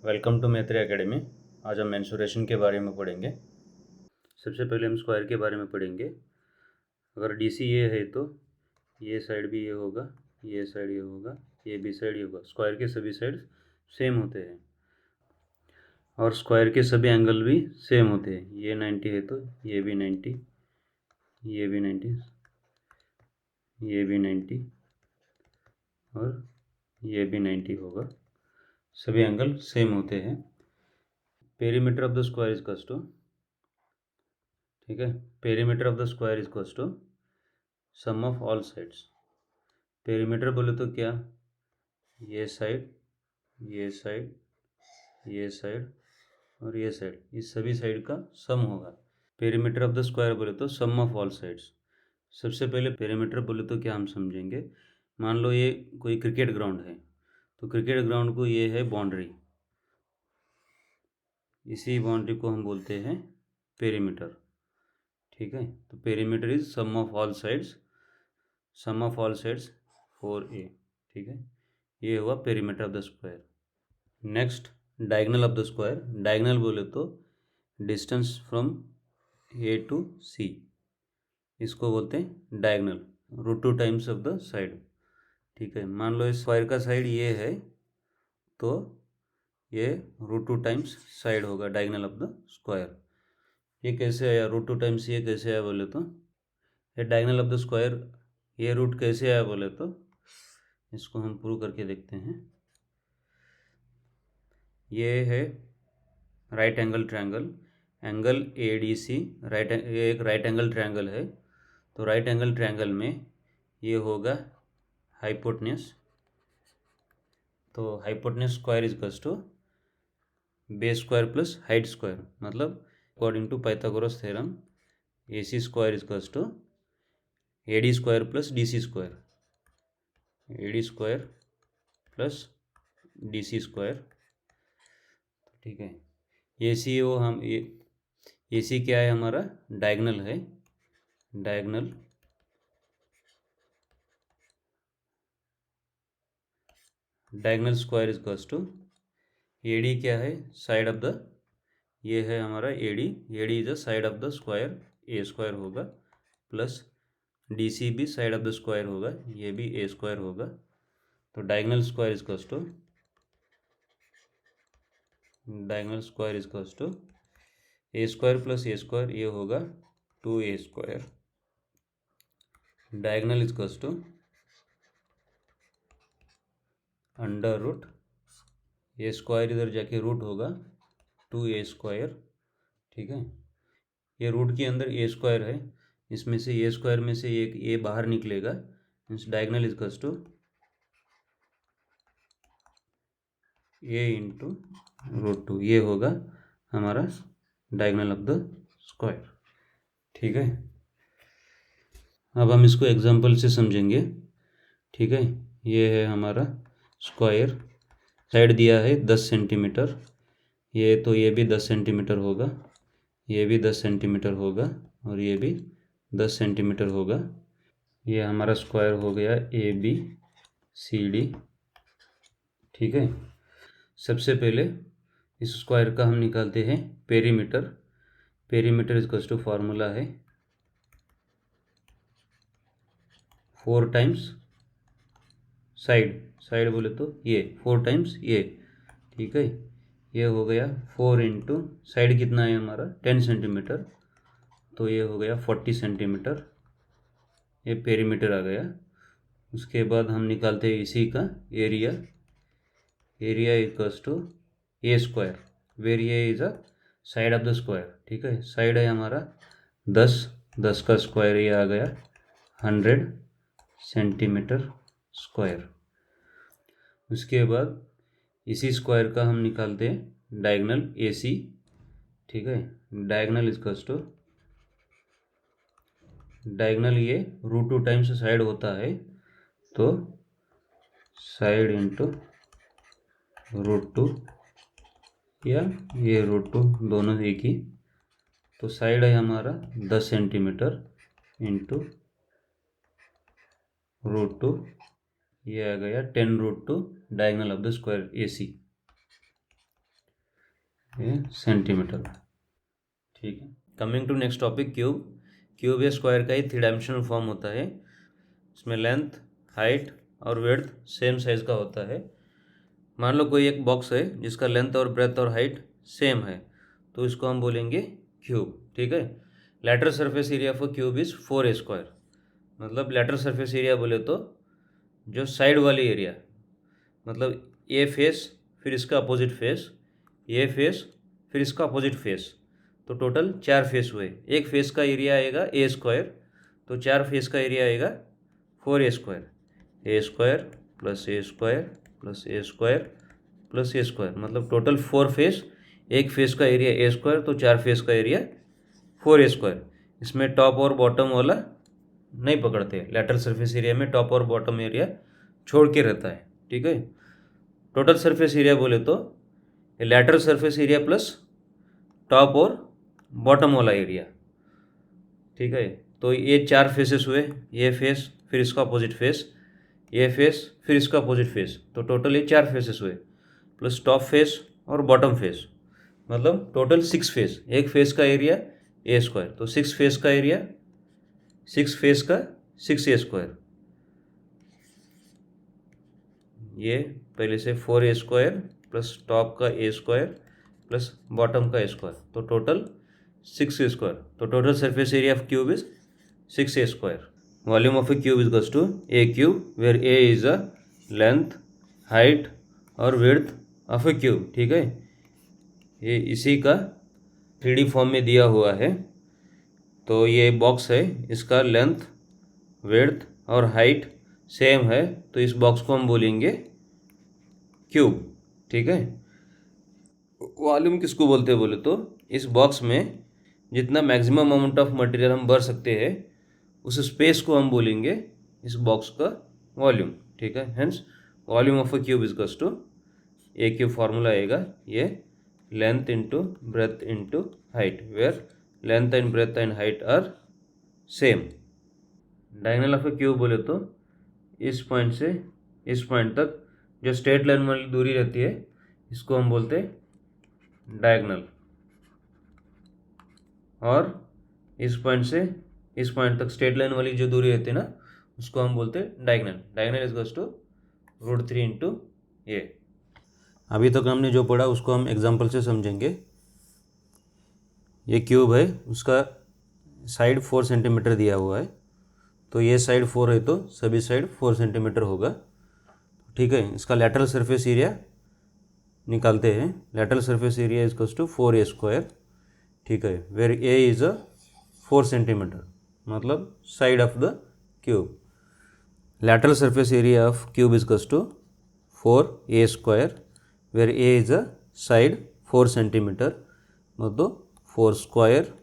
Welcome to मैत्री academy. आज हम मेंसुरेशन के बारे में पढ़ेंगे। सबसे पहले हम स्क्वायर के बारे में पढ़ेंगे। अगर डी सी ये है तो ये साइड भी ये होगा, ये साइड ये होगा, ये भी साइड ये होगा। स्क्वायर के सभी साइड सेम होते हैं और स्क्वायर के सभी एंगल भी सेम होते हैं। ये 90 है तो ये भी 90, ये भी 90, ये भी 90 और ये भी 90 होगा। सभी एंगल सेम होते हैं। Perimeter of the square is equals to, ठीक है, perimeter of the square is equals to sum of all sides. Perimeter बोले तो क्या, ये साइड, ये साइड, ये साइड और ये साइड, इस सभी साइड का सम होगा। पेरीमीटर ऑफ द स्क्वायर बोले तो सम ऑफ ऑल साइड्स। सबसे पहले पेरीमीटर बोले तो क्या हम समझेंगे। मान लो ये कोई क्रिकेट ग्राउंड है, तो क्रिकेट ग्राउंड को ये है बाउंड्री, इसी बाउंड्री को हम बोलते हैं पेरीमीटर, ठीक है। तो perimeter is sum of all sides, sum of all sides 4a, ठीक है। ये हुआ perimeter of the square. Next, diagonal of the square. Diagonal बोले तो distance from A to C, इसको बोलते हैं diagonal, √2 times of the side, ठीक है। मान लो इस स्क्वायर का साइड ये है तो ये √2 टाइम्स साइड होगा डायगोनल ऑफ द स्क्वायर। ये कैसे आया √2 टाइम्स, ये कैसे आया बोले तो ये डायगोनल ऑफ द स्क्वायर, ये रूट कैसे आया बोले तो इसको हम प्रूव करके देखते हैं। ये है right angle triangle, angle A D C, ये एक राइट एंगल ट्रायंगल है। तो राइट एंगल ट्रायंगल में ये होगा हाइपोटेन्यूस, तो hypotenuse square is equals to base square plus height square, मतलब according to Pythagoras theorem A C square is equals to A D square plus D C square, A D square plus D C square, ठीक है। ए सी वो हम ए सी क्या है हमारा, diagonal है, diagonal diagonal square is equals to A D क्या है, साइड ऑफ द, ये है हमारा A D is a side of the square, A square होगा, प्लस डी सी भी साइड ऑफ द स्क्वायर होगा, ये भी ए स्क्वायर होगा। तो diagonal square is equals to, diagonal square is equals to A square plus A square, ये होगा 2a square. Diagonal is equals to under root, A square इधर जाके रूट होगा 2a स्क्वायर, ठीक है। ये रूट के अंदर ए स्क्वायर है, इसमें से ए स्क्वायर में से एक ए बाहर निकलेगा, means diagonal is equals to A into √2, ये होगा हमारा डायगोनल ऑफ द स्क्वायर, ठीक है। अब हम इसको एग्जांपल से समझेंगे, ठीक है। ये है हमारा स्क्वायर, साइड दिया है 10 सेंटीमीटर, ये तो ये भी 10 सेंटीमीटर होगा, ये भी 10 सेंटीमीटर होगा और ये भी 10 सेंटीमीटर होगा। ये हमारा स्क्वायर हो गया ABCD, ठीक है। सबसे पहले इस स्क्वायर का हम निकालते हैं perimeter. Perimeter is to formula है 4 टाइम्स साइड, साइड बोले तो ये 4 टाइम्स ये, ठीक है। ये हो गया 4 इंटू साइड कितना है हमारा 10 सेंटीमीटर, तो ये हो गया 40 सेंटीमीटर, ये पेरीमीटर आ गया। उसके बाद हम निकालते हैं इसी का area, area equals to A square, where a is a side of the square, ठीक है। साइड है हमारा 10, 10 का स्क्वायर ये आ गया 100 सेंटीमीटर स्क्वायर। उसके बाद इसी स्क्वायर का हम निकालते हैं डायगोनल AC, ठीक है। डायगोनल इक्वल्स टू, डायगोनल ये √2 टाइम्स साइड होता है, तो साइड इंटू √2 या ये √2 दोनों एक ही, तो साइड है हमारा 10 सेंटीमीटर इंटू √2, ये आ गया 10 √2 diagonal of the square AC। ये सेंटीमीटर, ठीक है। Coming to next topic, cube. Cube या स्क्वायर का ही 3 डायमेंशनल फॉर्म होता है। इसमें लेंथ, हाइट और विड्थ सेम साइज का होता है। मान लो कोई एक बॉक्स है जिसका लेंथ और ब्रेथ और हाइट सेम है, तो इसको हम बोलेंगे क्यूब, ठीक है। Lateral surface area of cube is 4a square. मतलब लेटरल सरफेस एरिया बोले तो जो साइड वाली एरिया, मतलब ये फेस फिर इसका अपोजिट फेस, ये फेस फिर इसका अपोजिट फेस, तो टोटल 4 फेस हुए। एक फेस का एरिया आएगा ए स्क्वायर, तो 4 फेस का एरिया आएगा 4a square. A square plus A square plus A square plus A square, मतलब टोटल 4 फेस। एक फेस का एरिया ए स्क्वायर, तो 4 फेस का एरिया 4a स्क्वायर। इसमें टॉप और बॉटम वाला नहीं पकड़ते, लेटरल सरफेस एरिया में टॉप और बॉटम एरिया छोड़ के रहता है, ठीक है। टोटल सरफेस एरिया बोले तो lateral surface area plus top और बॉटम वाला एरिया, ठीक है। तो ये 4 फेसेस हुए, ये फेस फिर इसका अपोजिट फेस, ये फेस फिर इसका अपोजिट फेस, तो टोटल ये 4 फेसेस हुए प्लस टॉप फेस और बॉटम फेस, मतलब टोटल 6 फेस। एक फेस का एरिया ए स्क्वायर, तो 6 फेस का एरिया 6 फेस का 6a स्क्वायर। ये पहले से 4a स्क्वायर प्लस टॉप का ए स्क्वायर प्लस बॉटम का ए स्क्वायर, तो टोटल 6a स्क्वायर। तो total surface area of cube is 6a square. Volume of a cube is equals to a cube, where A is a length, height और width of a cube, ठीक है। ये इसी का 3D form में दिया हुआ है। तो ये बॉक्स है, इसका लेंथ, विड्थ और हाइट सेम है, तो इस बॉक्स को हम बोलेंगे क्यूब, ठीक है। वॉल्यूम किसको बोलते हैं बोले तो इस बॉक्स में जितना मैक्सिमम अमाउंट ऑफ मटेरियल हम भर सकते हैं उस स्पेस को हम बोलेंगे इस बॉक्स का वॉल्यूम, ठीक है। Hence volume of a cube is equals to a cube formula आएगा ये length into breadth into height, where length and breadth and height are same. Diagonal of a cube बोले तो इस पॉइंट से इस पॉइंट तक जो स्ट्रेट लाइन वाली दूरी रहती है इसको हम बोलते हैं डायगोनल, और इस पॉइंट से इस पॉइंट तक स्ट्रेट लाइन वाली जो दूरी रहती है ना उसको हम बोलते हैं diagonal. Diagonal is equals to √3 into A. अभी तक हमने जो पढ़ा उसको हम एग्जांपल से समझेंगे। ये क्यूब है, उसका साइड 4 सेंटीमीटर दिया हुआ है, तो ये साइड 4 है तो सभी साइड 4 सेंटीमीटर होगा, ठीक है। इसका लेटरल सरफेस एरिया निकालते हैं। Lateral surface area is equals to 4a square, ठीक है, where A is a 4 centimetre, मतलब side of the cube. Lateral surface area of cube is equals to 4a square, where A is a side 4 centimetre, मतलब 4 square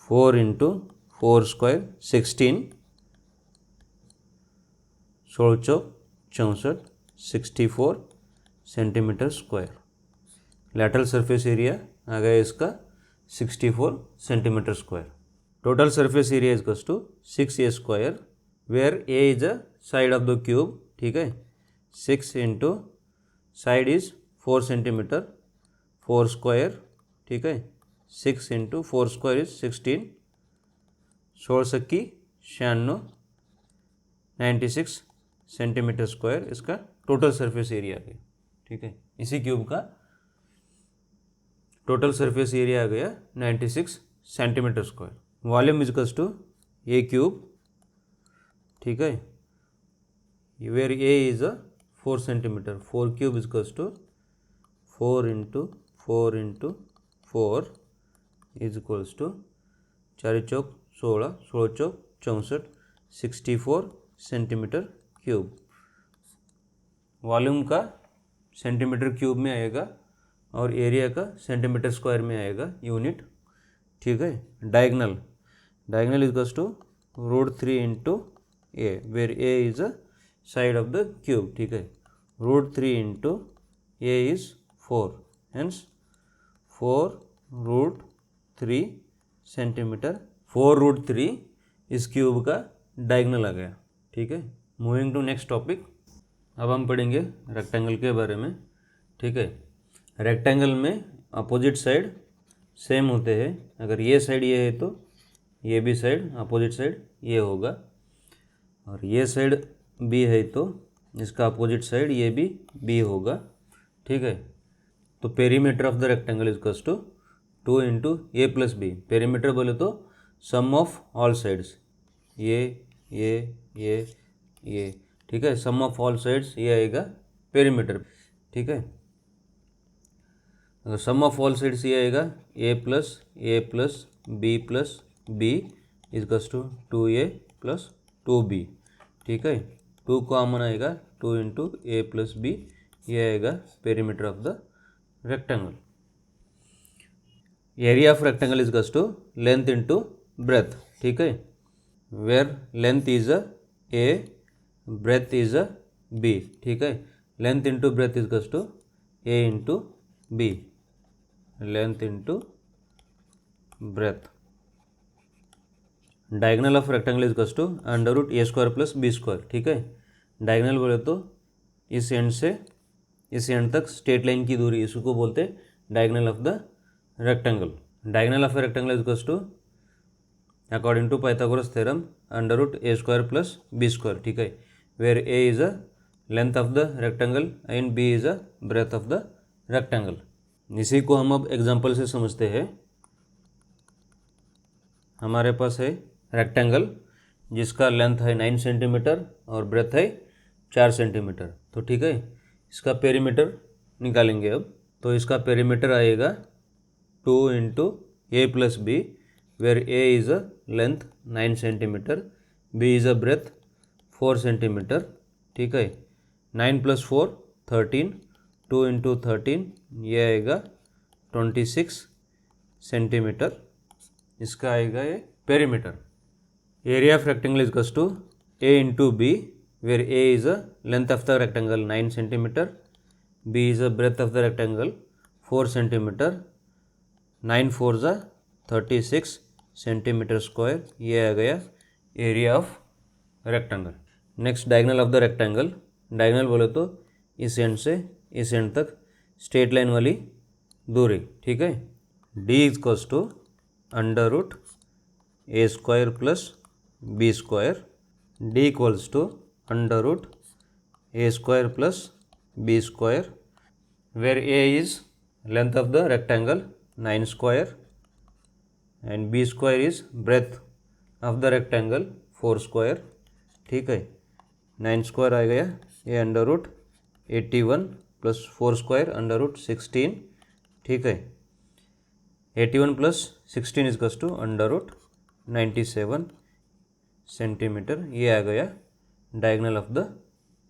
4 into 4 square 16, 16 चौक 64, 64 centimetre square. लेटरल surface एरिया आ गया इसका 64 centimetre square. Total surface area is equals to 6a square, where A is a side of the cube, ठीक है। 6 into side is 4 centimetre, 4 square, ठीक है। 6 इंटू 4 स्क्वायर इज 16, 16 की 96, 96 सेंटीमीटर स्क्वायर इसका टोटल सरफेस एरिया है, ठीक है। इसी क्यूब का टोटल सरफेस एरिया आ गया 96 centimetre square. Volume is equals to a cube, ठीक है, where A is a 4 centimetre, 4 cube is equals to 4 into 4 into 4 is equals to 4 चौक 16, 16 चौक 64, 64 सेंटीमीटर क्यूब। वॉल्यूम का सेंटीमीटर क्यूब में आएगा और एरिया का सेंटीमीटर स्क्वायर में आएगा यूनिट, ठीक है। Diagonal, diagonal is equals to √3 into a, where A is a side of the cube, ठीक है। √3 into a is 4, hence 4√3 centimetre, 4√3 इस क्यूब का डायगोनल आ गया, ठीक है। मूविंग टू नेक्स्ट टॉपिक, अब हम पढ़ेंगे रेक्टेंगल के बारे में, ठीक है। रेक्टेंगल में अपोजिट साइड सेम होते हैं। अगर ये साइड ये है तो ये भी साइड अपोजिट साइड ये होगा, और ये साइड बी है तो इसका अपोजिट साइड ये भी बी होगा। ठीक है, तो perimeter of the rectangle is equals to 2 into a plus b. Perimeter बोले तो सम ऑफ ऑल साइड्स, ये ठीक है, सम ऑफ ऑल साइड्स ये आएगा पेरीमीटर। ठीक है, अगर सम ऑफ ऑल साइड्स ये आएगा A plus B is equals to 2a plus 2b। ठीक है, 2 कॉमन आएगा, 2 इंटू ए प्लस बी, ये आएगा perimeter of the rectangle. Area of rectangle is equals to length into breadth. ठीक है, where length is a, breadth is b. ठीक है, length into breadth is equals to A into b, length into breadth. Diagonal of rectangle is equals to under root A square plus b square. ठीक है, diagonal बोले तो इस and से इस and तक स्ट्रेट लाइन की दूरी, इसको बोलते हैं diagonal of the rectangle. Diagonal of a rectangle is equals to according to Pythagoras theorem under root A square plus b square. ठीक है, where A is a length of the rectangle and b is a breadth of the rectangle. इसी को हम अब example से समझते हैं। हमारे पास है रेक्टेंगल जिसका लेंथ है 9 सेंटीमीटर और ब्रेथ है 4 सेंटीमीटर। तो ठीक है, इसका पेरीमीटर निकालेंगे अब। तो इसका पेरीमीटर आएगा 2 into a plus b, where a is a length 9 centimetre, b is a breadth 4 centimetre. ठीक है, 9 प्लस 4 13, 2 इंटू 13 ये आएगा 26 सेंटीमीटर। इसका आएगा ये perimeter. Area of rectangle is equals to A into b, where A is a length of the rectangle 9 centimetre, b is a breadth of the rectangle 4 centimetre, 9 4 ज़ा 36 centimetre square, ये आ गया area of rectangle. Next diagonal of the rectangle. Diagonal बोले तो इस and से इस and तक स्ट्रेट लाइन वाली दूरी। ठीक है, d is equals to under root A square plus b square, d equals to under root A square plus b square, where A is length of the rectangle 9 square and b square is breadth of the rectangle 4 square. ठीक है, 9 square आ गया, ये under root 81 plus 4 square under root 16। ठीक है, 81 plus 16 is equals to under root 97 centimetre, ये आ गया डायगोनल ऑफ द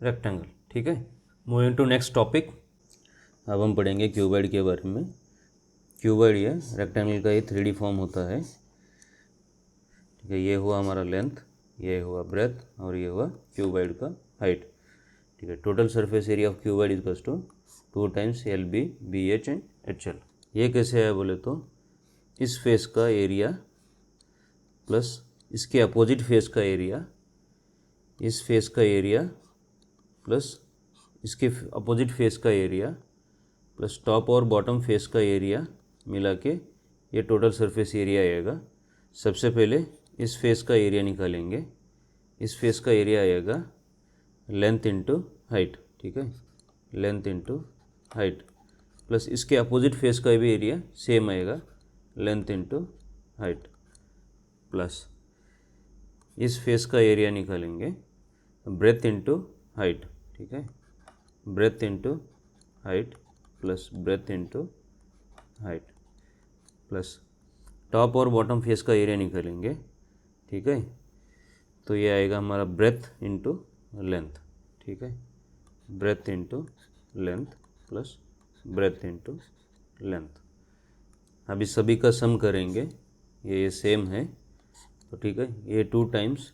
रेक्टेंगल। ठीक है, मूविंग टू नेक्स्ट टॉपिक। अब हम पढ़ेंगे क्यूबॉइड के बारे में। क्यूबॉइड ये रेक्टेंगल का ही 3D फॉर्म होता है। ठीक है, ये हुआ हमारा लेंथ, ये हुआ ब्रेथ और ये हुआ क्यूबॉइड का हाइट। ठीक है, total surface area of cuboid is equals to 2 times LB BH and HL। ये कैसे है बोले तो इस फेस का एरिया प्लस इसके अपोजिट फेस का एरिया, इस फेस का एरिया प्लस इसके अपोजिट फेस का एरिया प्लस टॉप और बॉटम फेस का एरिया मिला के ये टोटल सरफेस एरिया आएगा। सबसे पहले इस फेस का एरिया निकालेंगे। इस फेस का एरिया आएगा लेंथ इंटू हाइट। ठीक है, लेंथ इंटू हाइट प्लस इसके अपोजिट फेस का भी एरिया सेम आएगा, लेंथ इंटू हाइट प्लस इस फेस का एरिया निकालेंगे ब्रेथ इंटू हाइट। ठीक है, breath into height plus breadth into height plus top और बॉटम फेस का एरिया निकालेंगे। ठीक है, तो ये आएगा हमारा ब्रेथ इंटू लेंथ। ठीक है, breath into length plus breadth into length. अभी सभी का सम करेंगे, ये सेम है तो ठीक है, ये 2 टाइम्स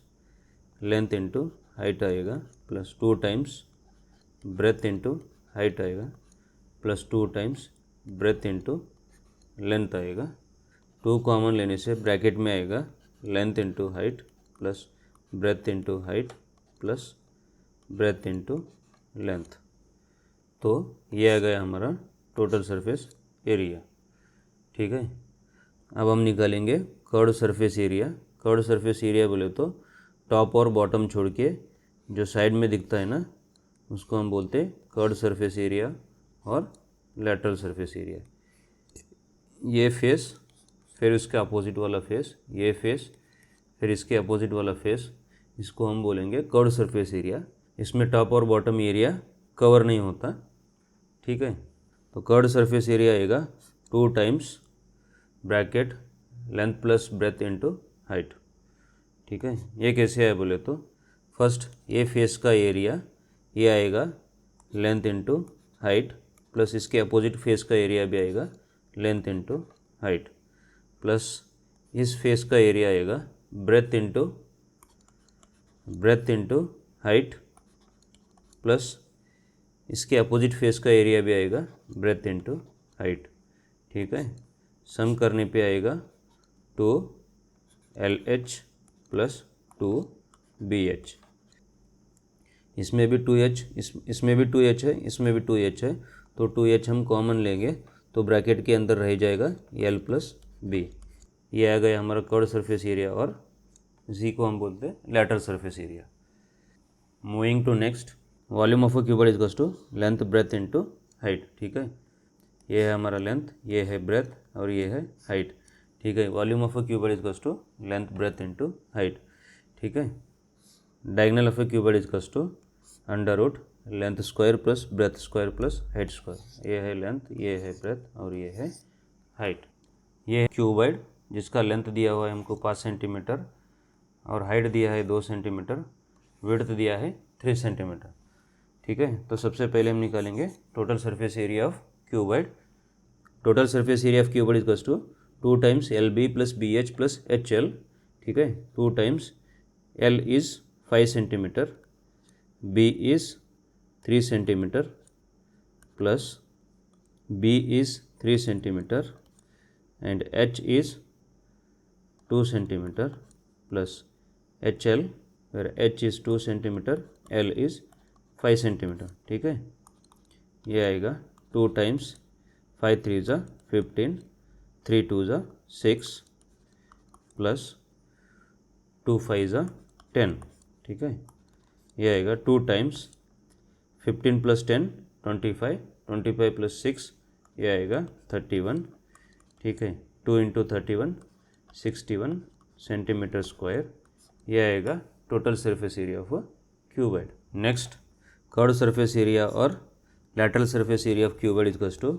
लेंथ इंटू हाइट आएगा plus 2 times breadth into height आएगा plus 2 times breadth into length आएगा। 2 कॉमन लेने से ब्रैकेट में आएगा length into height plus breadth into height plus breadth into length. तो ये आ गया हमारा टोटल सरफेस एरिया। ठीक है, अब हम निकालेंगे curved surface area. Curved surface area बोले तो टॉप और बॉटम छोड़ के जो साइड में दिखता है ना, उसको हम बोलते हैं कर्व्ड सरफेस एरिया और लैटरल सरफेस एरिया। ये फेस, फिर इसके अपोजिट वाला फेस, ये फेस, फिर इसके अपोजिट वाला फेस, इसको हम बोलेंगे कर्व्ड सरफेस एरिया। इसमें टॉप और बॉटम एरिया कवर नहीं होता। ठीक है, तो कर्व्ड सरफेस एरिया आएगा 2 times bracket length plus breadth into height. ठीक है, ये कैसे है बोले तो फर्स्ट ये फेस का एरिया ये आएगा लेंथ इनटू हाइट, प्लस इसके अपोजिट फेस का एरिया भी आएगा लेंथ इनटू हाइट, प्लस इस फेस का एरिया आएगा ब्रेथ इनटू हाइट, प्लस इसके अपोजिट फेस का एरिया भी आएगा ब्रेथ इनटू हाइट। ठीक है, सम करने पे आएगा 2LH प्लस 2BH। इसमें भी 2H, इसमें भी 2H है, इसमें भी 2H है, तो 2H हम कॉमन लेंगे तो ब्रैकेट के अंदर रह जाएगा L प्लस B। ये आ गया हमारा कर्व्ड सरफेस एरिया और Z को हम बोलते हैं lateral surface area. Moving to next, volume of a cuboid is equals to length breadth into height. ठीक है, ये है हमारा लेंथ, ये है ब्रेथ और ये है हाइट। ठीक है, volume of a cuboid is equals to length breadth into height. ठीक है, diagonal of a cuboid is equals to under root length square plus breadth square plus height square. ये है लेंथ, ये है ब्रेथ और ये है हाइट। ये है क्यूबॉइड जिसका लेंथ दिया हुआ है हमको 5 सेंटीमीटर और हाइट दिया है 2 सेंटीमीटर, विड्थ दिया है 3 सेंटीमीटर। ठीक है, तो सबसे पहले हम निकालेंगे total surface area of cuboid. Total surface area of cuboid equals to 2 times LB plus BH plus HL। ठीक है, 2 times L is 5 centimetre, B is 3 centimetre plus B is 3 centimetre and H is 2 centimetre plus HL where H is 2 centimetre, L is 5 centimetre. ठीक है, ये आएगा 2 times 5 3 ज़ा 15, 3 2 ज़ा 6 plus 2 5 ज़ा 10। ठीक है, ये आएगा 2 टाइम्स 15 प्लस 10 25, 25 प्लस 6 ये आएगा 31। ठीक है, 2 इंटू 31 61 सेंटीमीटर स्क्वायर। ये आएगा total surface area of cuboid. Next, curved surface area और lateral surface area of cuboid is equals to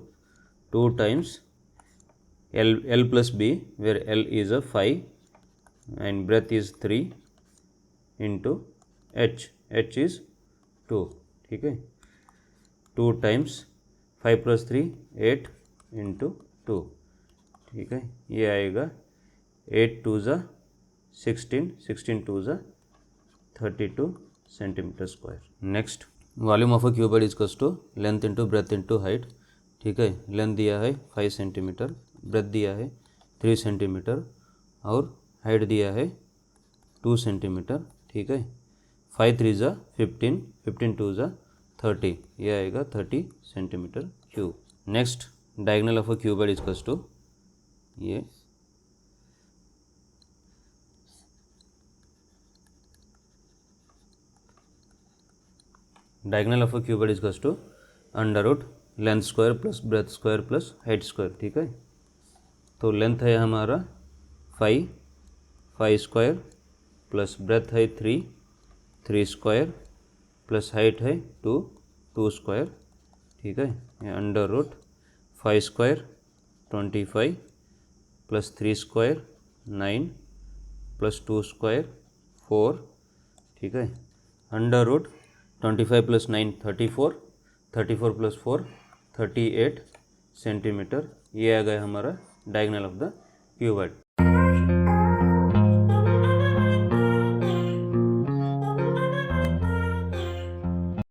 2 times L plus B where L is a 5 and breadth is 3 into H is 2। ठीक है, 2 times 5 plus 3 8 into 2। ठीक है, ये आएगा 8 2 ज़ा 16, 16 2 ज़ा 32 centimetre square. Next, volume of a cuboid is equals to length into breadth into height. ठीक है, लेंथ दिया है 5 सेंटीमीटर, ब्रेथ दिया है 3 सेंटीमीटर और हाइट दिया है 2 सेंटीमीटर। ठीक है, 5 3 ज़ा 15, 15 2 ज़ा 30, ये आएगा 30 centimetre cube. Next, diagonal of a cuboid is equals to ये diagonal of a cuboid is equals to under root length square plus breadth square plus height square. ठीक है, तो लेंथ है हमारा 5 स्क्वायर प्लस ब्रेथ है 3 square plus height है 2 square. ठीक है, under root 5 square 25 plus 3 square 9 plus 2 square 4। ठीक है, under root 25 plus 9 34, 34 plus 4 38 centimetre. ये आ गया हमारा डायगोनल ऑफ द क्यूबॉइड।